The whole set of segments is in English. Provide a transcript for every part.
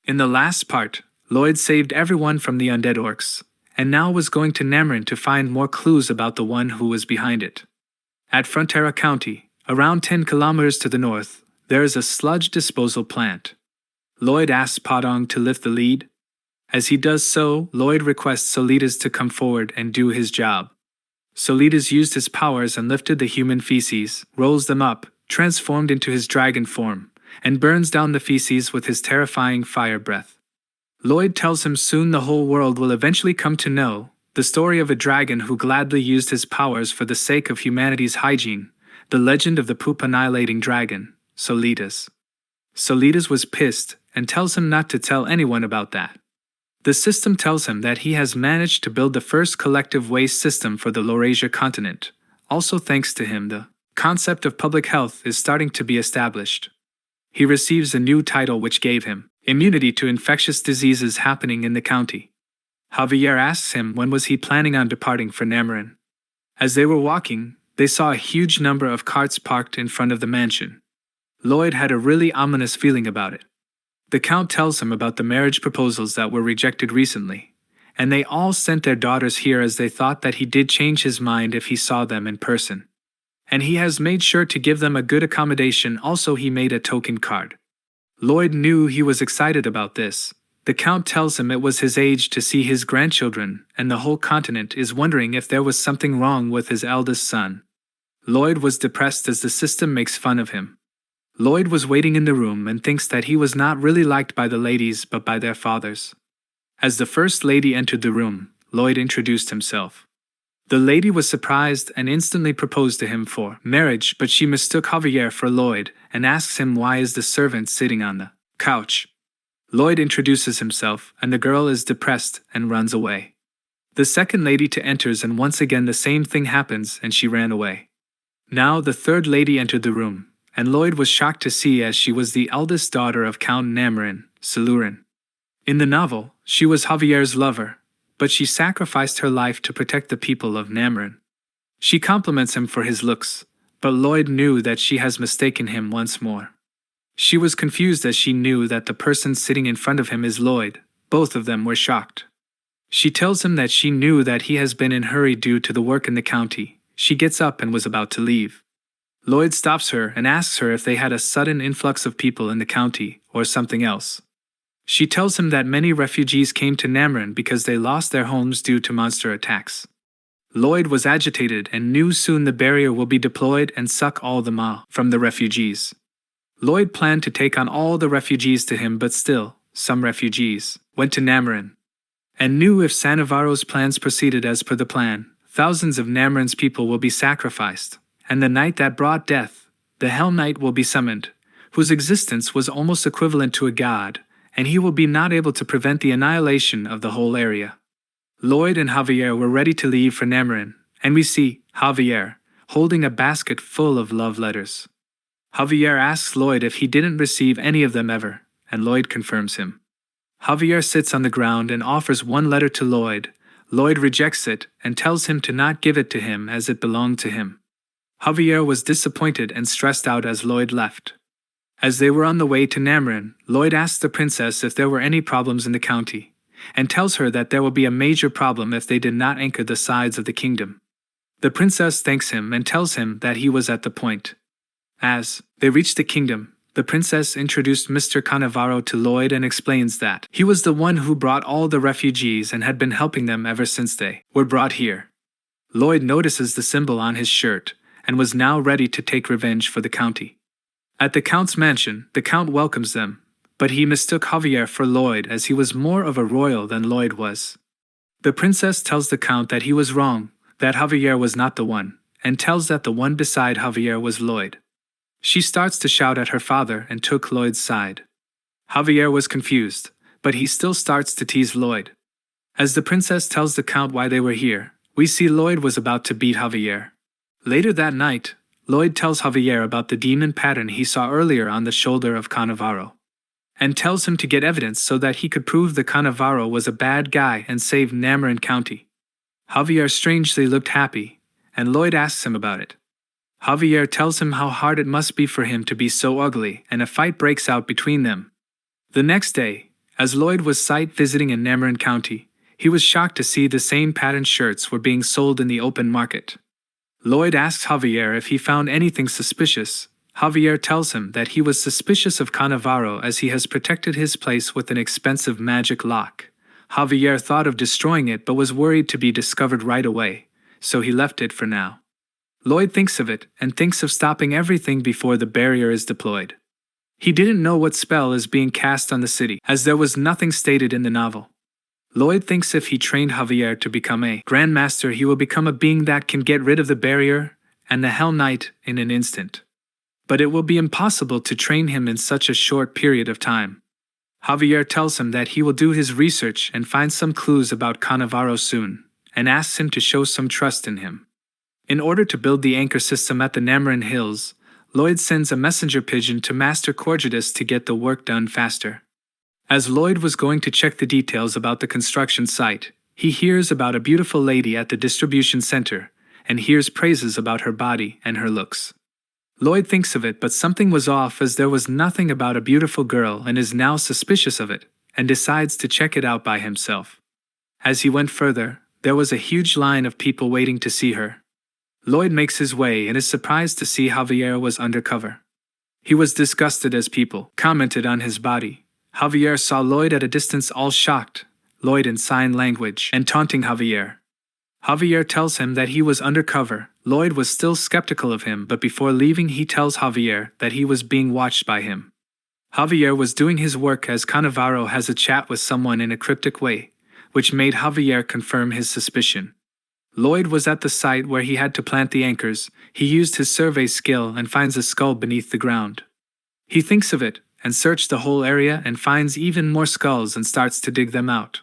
In the last part, Lloyd saved everyone from the undead orcs, and now was going to Namrin to find more clues about the one who was behind it. At Frontera County, around 10 kilometers to the north, there is a sludge disposal plant. Lloyd asks Padong to lift the lead. As he does so, Lloyd requests Solitas to come forward and do his job. Solitas used his powers and lifted the human feces, rolls them up, transformed into his dragon form, and burns down the feces with his terrifying fire breath. Lloyd tells him soon the whole world will eventually come to know the story of a dragon who gladly used his powers for the sake of humanity's hygiene, the legend of the poop-annihilating dragon, Solitas. Solitas was pissed and tells him not to tell anyone about that. The system tells him that he has managed to build the first collective waste system for the Laurasia continent. Also thanks to him, the concept of public health is starting to be established. He receives a new title which gave him immunity to infectious diseases happening in the county. Javier asks him when was he planning on departing for Namrin. As they were walking, they saw a huge number of carts parked in front of the mansion. Lloyd had a really ominous feeling about it. The Count tells him about the marriage proposals that were rejected recently, and they all sent their daughters here as they thought that he did change his mind if he saw them in person. And he has made sure to give them a good accommodation. Also, he made a token card. Lloyd knew he was excited about this. The Count tells him it was his age to see his grandchildren, and the whole continent is wondering if there was something wrong with his eldest son. Lloyd was depressed as the system makes fun of him. Lloyd was waiting in the room and thinks that he was not really liked by the ladies but by their fathers. As the first lady entered the room, Lloyd introduced himself. The lady was surprised and instantly proposed to him for marriage, but she mistook Javier for Lloyd and asks him why is the servant sitting on the couch. Lloyd introduces himself and the girl is depressed and runs away. The second lady enters and once again the same thing happens and she ran away. Now the third lady entered the room, and Lloyd was shocked to see as she was the eldest daughter of Count Namrin, Salurin. In the novel, she was Javier's lover, but she sacrificed her life to protect the people of Namrin. She compliments him for his looks, but Lloyd knew that she has mistaken him once more. She was confused as she knew that the person sitting in front of him is Lloyd. Both of them were shocked. She tells him that she knew that he has been in a hurry due to the work in the county. She gets up and was about to leave. Lloyd stops her and asks her if they had a sudden influx of people in the county or something else. She tells him that many refugees came to Namrin because they lost their homes due to monster attacks. Lloyd was agitated and knew soon the barrier will be deployed and suck all the ma from the refugees. Lloyd planned to take on all the refugees to him, but still, some refugees went to Namrin and knew if Sanavaro's plans proceeded as per the plan, thousands of Namrin's people will be sacrificed. And the night that brought death, the Hell Knight will be summoned, whose existence was almost equivalent to a god, and he will be not able to prevent the annihilation of the whole area. Lloyd and Javier were ready to leave for Namrin, and we see Javier holding a basket full of love letters. Javier asks Lloyd if he didn't receive any of them ever, and Lloyd confirms him. Javier sits on the ground and offers one letter to Lloyd. Lloyd rejects it and tells him to not give it to him as it belonged to him. Javier was disappointed and stressed out as Lloyd left. As they were on the way to Namrin, Lloyd asks the princess if there were any problems in the county, and tells her that there will be a major problem if they did not anchor the sides of the kingdom. The princess thanks him and tells him that he was at the point. As they reached the kingdom, the princess introduced Mr. Cannavaro to Lloyd and explains that he was the one who brought all the refugees and had been helping them ever since they were brought here. Lloyd notices the symbol on his shirt, and was now ready to take revenge for the county. At the Count's mansion, the Count welcomes them, but he mistook Javier for Lloyd as he was more of a royal than Lloyd was. The princess tells the Count that he was wrong, that Javier was not the one, and tells that the one beside Javier was Lloyd. She starts to shout at her father and took Lloyd's side. Javier was confused, but he still starts to tease Lloyd. As the princess tells the Count why they were here, we see Lloyd was about to beat Javier. Later that night, Lloyd tells Javier about the demon pattern he saw earlier on the shoulder of Cannavaro, and tells him to get evidence so that he could prove the Cannavaro was a bad guy and save Namrin County. Javier strangely looked happy, and Lloyd asks him about it. Javier tells him how hard it must be for him to be so ugly, and a fight breaks out between them. The next day, As Lloyd was sight visiting in Namrin County, he was shocked to see the same patterned shirts were being sold in the open market. Lloyd asks Javier if he found anything suspicious. Javier tells him that he was suspicious of Cannavaro as he has protected his place with an expensive magic lock. Javier thought of destroying it but was worried to be discovered right away, so he left it for now. Lloyd thinks of it and thinks of stopping everything before the barrier is deployed. He didn't know what spell is being cast on the city, as there was nothing stated in the novel. Lloyd thinks if he trained Javier to become a Grandmaster, he will become a being that can get rid of the barrier and the Hell Knight in an instant. But it will be impossible to train him in such a short period of time. Javier tells him that he will do his research and find some clues about Cannavaro soon, and asks him to show some trust in him. In order to build the anchor system at the Namrin Hills, Lloyd sends a messenger pigeon to Master Corgidus to get the work done faster. As Lloyd was going to check the details about the construction site, he hears about a beautiful lady at the distribution center, and hears praises about her body and her looks. Lloyd thinks of it, but something was off as there was nothing about a beautiful girl and is now suspicious of it, and decides to check it out by himself. As he went further, there was a huge line of people waiting to see her. Lloyd makes his way and is surprised to see Javier was undercover. He was disgusted as people commented on his body. Javier saw Lloyd at a distance, all shocked, Lloyd in sign language, and taunting Javier. Javier tells him that he was undercover. Lloyd was still skeptical of him, but before leaving he tells Javier that he was being watched by him. Javier was doing his work as Cannavaro has a chat with someone in a cryptic way, which made Javier confirm his suspicion. Lloyd was at the site where he had to plant the anchors. He used his survey skill and finds a skull beneath the ground. He thinks of it and searches the whole area and finds even more skulls and starts to dig them out.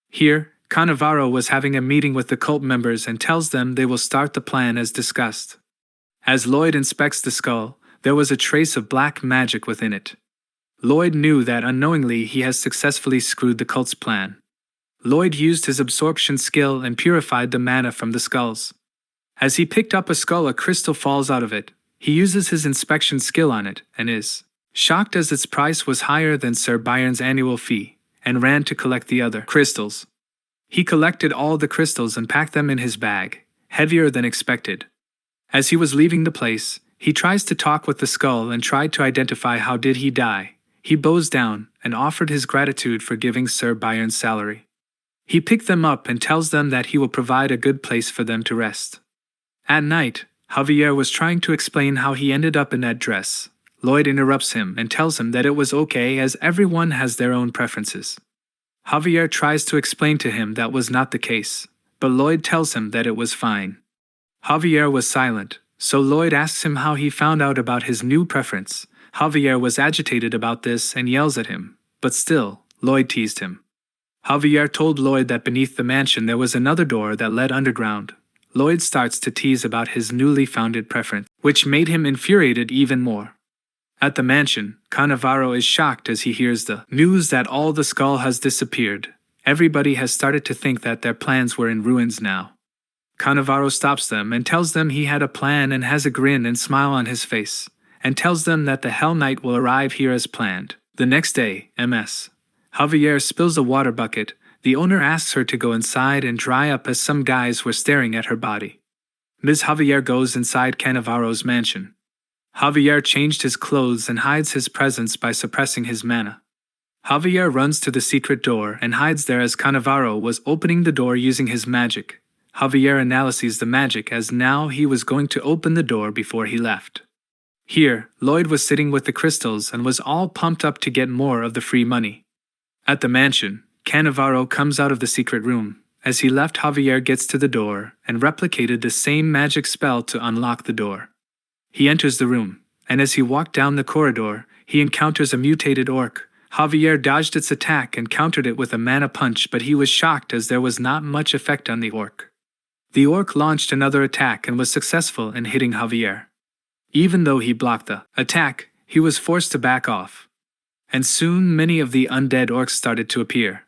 Here, Cannavaro was having a meeting with the cult members and tells them they will start the plan as discussed. As Lloyd inspects the skull, there was a trace of black magic within it. Lloyd knew that unknowingly he has successfully screwed the cult's plan. Lloyd used his absorption skill and purified the mana from the skulls. As he picked up a skull, a crystal falls out of it. He uses his inspection skill on it and is shocked as its price was higher than Sir Byron's annual fee, and ran to collect the other crystals. He collected all the crystals and packed them in his bag, heavier than expected. As he was leaving the place, he tries to talk with the skull and tried to identify how did he die. He bows down and offered his gratitude for giving Sir Byron's salary. He picked them up and tells them that he will provide a good place for them to rest. At night, Javier was trying to explain how he ended up in that dress. Lloyd interrupts him and tells him that it was okay as everyone has their own preferences. Javier tries to explain to him that was not the case, but Lloyd tells him that it was fine. Javier was silent, so Lloyd asks him how he found out about his new preference. Javier was agitated about this and yells at him, but still, Lloyd teased him. Javier told Lloyd that beneath the mansion there was another door that led underground. Lloyd starts to tease about his newly founded preference, which made him infuriated even more. At the mansion, Cannavaro is shocked as he hears the news that all the skull has disappeared. Everybody has started to think that their plans were in ruins now. Cannavaro stops them and tells them he had a plan and has a grin and smile on his face, and tells them that the Hell Knight will arrive here as planned. The next day, Ms. Javier spills a water bucket. The owner asks her to go inside and dry up as some guys were staring at her body. Ms. Javier goes inside Cannavaro's mansion. Javier changed his clothes and hides his presence by suppressing his mana. Javier runs to the secret door and hides there as Cannavaro was opening the door using his magic. Javier analyzes the magic as now he was going to open the door before he left. Here, Lloyd was sitting with the crystals and was all pumped up to get more of the free money. At the mansion, Cannavaro comes out of the secret room. As he left, Javier gets to the door and replicated the same magic spell to unlock the door. He enters the room, and as he walked down the corridor, he encounters a mutated orc. Javier dodged its attack and countered it with a mana punch, but he was shocked as there was not much effect on the orc. The orc launched another attack and was successful in hitting Javier. Even though he blocked the attack, he was forced to back off. And soon many of the undead orcs started to appear.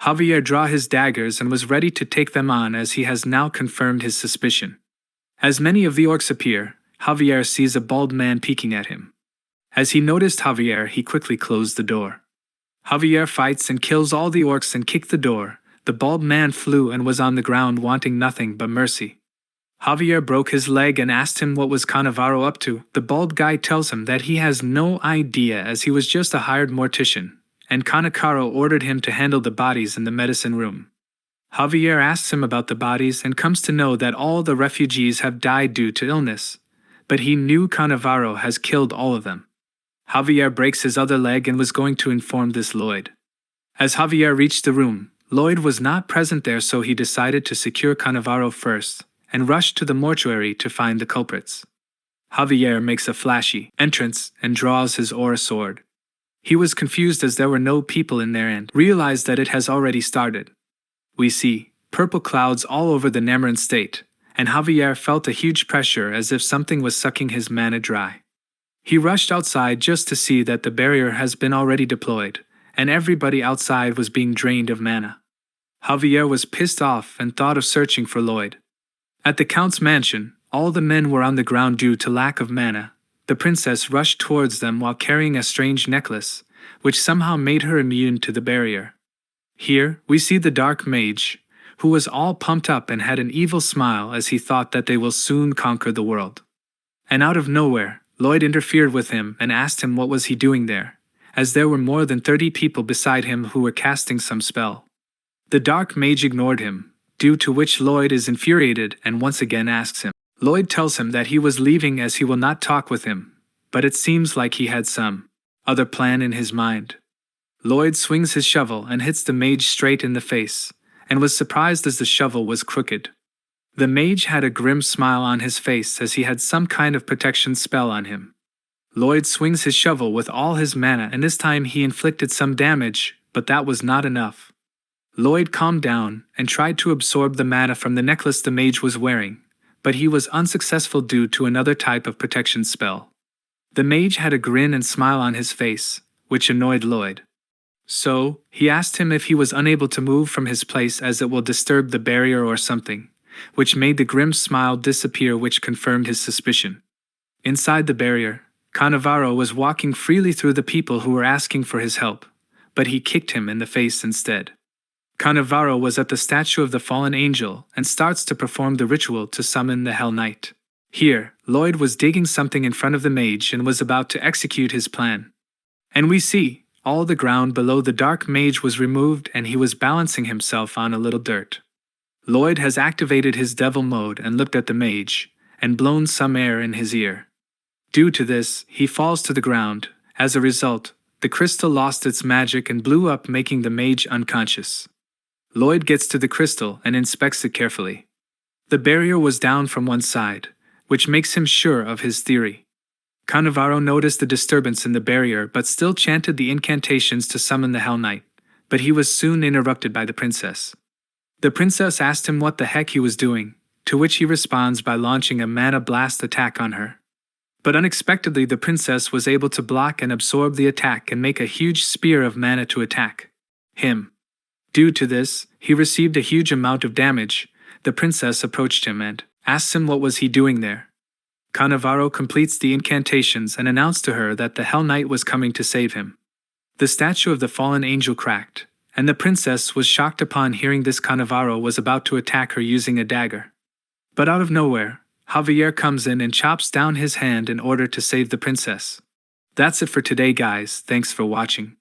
Javier drew his daggers and was ready to take them on as he has now confirmed his suspicion. As many of the orcs appear, Javier sees a bald man peeking at him. As he noticed Javier, he quickly closed the door. Javier fights and kills all the orcs and kicked the door. The bald man flew and was on the ground wanting nothing but mercy. Javier broke his leg and asked him what was Cannavaro up to. The bald guy tells him that he has no idea as he was just a hired mortician, and Cannavaro ordered him to handle the bodies in the medicine room. Javier asks him about the bodies and comes to know that all the refugees have died due to illness, but he knew Cannavaro has killed all of them. Javier breaks his other leg and was going to inform this Lloyd. As Javier reached the room, Lloyd was not present there, so he decided to secure Cannavaro first and rushed to the mortuary to find the culprits. Javier makes a flashy entrance and draws his aura sword. He was confused as there were no people in there and realized that it has already started. We see purple clouds all over the Namrin state, and Javier felt a huge pressure as if something was sucking his mana dry. He rushed outside just to see that the barrier has been already deployed, and everybody outside was being drained of mana. Javier was pissed off and thought of searching for Lloyd. At the Count's mansion, all the men were on the ground due to lack of mana. The princess rushed towards them while carrying a strange necklace, which somehow made her immune to the barrier. Here, we see the dark mage, who was all pumped up and had an evil smile as he thought that they will soon conquer the world. And out of nowhere, Lloyd interfered with him and asked him what was he doing there, as there were more than 30 people beside him who were casting some spell. The dark mage ignored him, due to which Lloyd is infuriated and once again asks him. Lloyd tells him that he was leaving as he will not talk with him, but it seems like he had some other plan in his mind. Lloyd swings his shovel and hits the mage straight in the face, and was surprised as the shovel was crooked. The mage had a grim smile on his face as he had some kind of protection spell on him. Lloyd swings his shovel with all his mana, and this time he inflicted some damage, but that was not enough. Lloyd calmed down and tried to absorb the mana from the necklace the mage was wearing, but he was unsuccessful due to another type of protection spell. The mage had a grin and smile on his face, which annoyed Lloyd. So, he asked him if he was unable to move from his place as it will disturb the barrier or something, which made the grim smile disappear, which confirmed his suspicion. Inside the barrier, Cannavaro was walking freely through the people who were asking for his help, but he kicked him in the face instead. Cannavaro was at the statue of the fallen angel and starts to perform the ritual to summon the Hell Knight. Here, Lloyd was digging something in front of the mage and was about to execute his plan. And we see, all the ground below the dark mage was removed and he was balancing himself on a little dirt. Lloyd has activated his devil mode and looked at the mage, and blown some air in his ear. Due to this, he falls to the ground. As a result, the crystal lost its magic and blew up, making the mage unconscious. Lloyd gets to the crystal and inspects it carefully. The barrier was down from one side, which makes him sure of his theory. Cannavaro noticed the disturbance in the barrier but still chanted the incantations to summon the Hell Knight, but he was soon interrupted by the princess. The princess asked him what the heck he was doing, to which he responds by launching a mana blast attack on her. But unexpectedly the princess was able to block and absorb the attack and make a huge spear of mana to attack him. Due to this, he received a huge amount of damage. The princess approached him and asked him what was he doing there. Cannavaro completes the incantations and announced to her that the Hell Knight was coming to save him. The statue of the fallen angel cracked, and the princess was shocked upon hearing this. Cannavaro was about to attack her using a dagger. But out of nowhere, Javier comes in and chops down his hand in order to save the princess. That's it for today, guys. Thanks for watching.